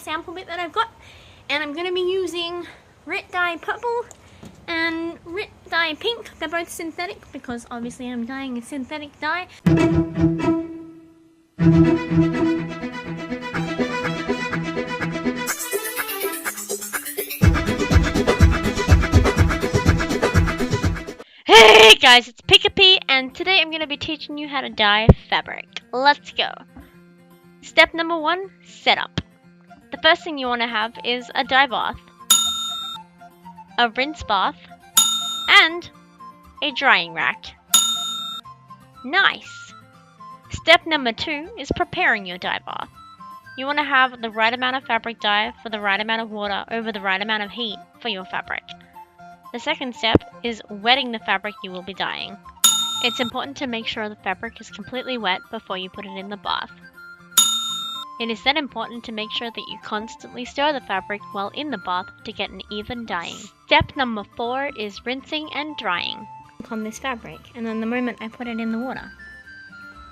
sample bit that I've got. And I'm going to be using Rit Dye Purple and Rit Dye Pink. They're both synthetic because obviously I'm dyeing a synthetic dye. Hey guys, it's PikaPi, and today I'm going to be teaching you how to dye fabric. Let's go. Step number 1, setup. The first thing you want to have is a dye bath, a rinse bath, and a drying rack. Nice! Step number 2 is preparing your dye bath. You want to have the right amount of fabric dye for the right amount of water over the right amount of heat for your fabric. The second step is wetting the fabric you will be dyeing. It's important to make sure the fabric is completely wet before you put it in the bath. It is then important to make sure that you constantly stir the fabric while in the bath to get an even dyeing. Step number 4 is rinsing and drying on this fabric, and then the moment I put it in the water,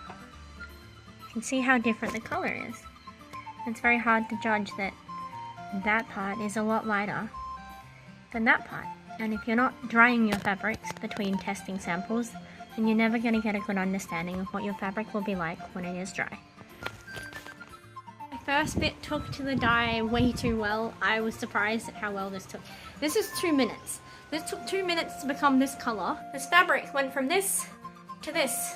you can see how different the color is. It's very hard to judge that that part is a lot lighter than that part. And if you're not drying your fabrics between testing samples, then you're never going to get a good understanding of what your fabric will be like when it is dry. My first bit took to the dye way too well. I was surprised at how well this took. This is 2 minutes. This took 2 minutes to become this color. This fabric went from this to this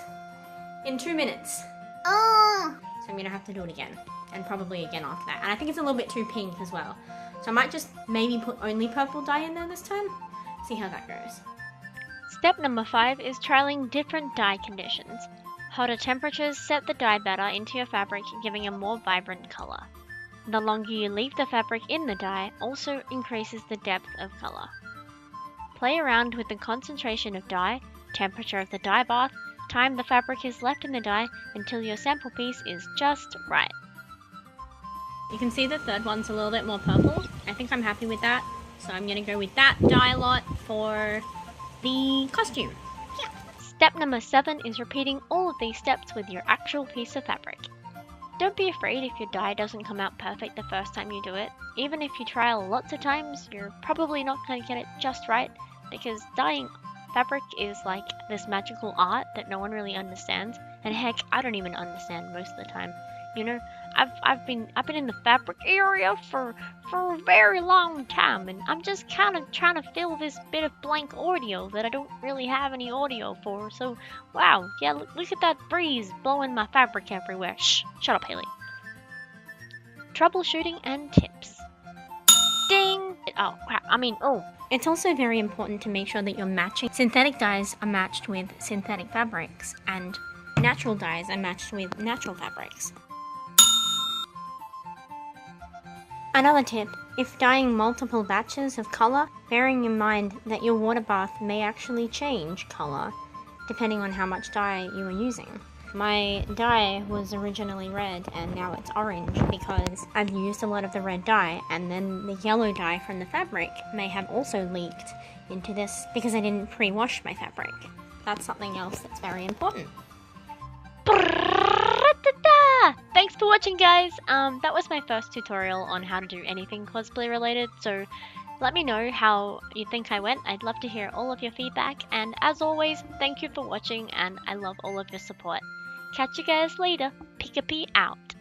in 2 minutes. Oh! So I'm going to have to do it again. And probably again after that. And I think it's a little bit too pink as well. So I might just maybe put only purple dye in there this time. See how that goes. Step number 5 is trialing different dye conditions. Hotter temperatures set the dye better into your fabric, giving a more vibrant color. The longer you leave the fabric in the dye also increases the depth of color. Play around with the concentration of dye, temperature of the dye bath, time the fabric is left in the dye until your sample piece is just right. You can see the third one's a little bit more purple. I think I'm happy with that. So I'm going to go with that dye lot for the costume. Yeah. Step number 7 is repeating all of these steps with your actual piece of fabric. Don't be afraid if your dye doesn't come out perfect the first time you do it. Even if you trial lots of times, you're probably not going to get it just right, because dyeing fabric is like this magical art that no one really understands. And heck, I don't even understand most of the time. You know, I've been in the fabric area for a very long time, and I'm just kind of trying to fill this bit of blank audio that I don't really have any audio for. So, wow, yeah, look at that breeze blowing my fabric everywhere. Shh, shut up, Haley. Troubleshooting and tips. Ding! Oh, crap, It's also very important to make sure that you're matching. Synthetic dyes are matched with synthetic fabrics, and natural dyes are matched with natural fabrics. Another tip, if dyeing multiple batches of colour, bearing in mind that your water bath may actually change colour depending on how much dye you are using. My dye was originally red and now it's orange because I've used a lot of the red dye, and then the yellow dye from the fabric may have also leaked into this because I didn't pre-wash my fabric. That's something else that's very important. Thanks for watching, guys. That was my first tutorial on how to do anything cosplay related, so let me know how you think I went. I'd love to hear all of your feedback, and as always, thank you for watching, and I love all of your support. Catch you guys later. PikaPi out.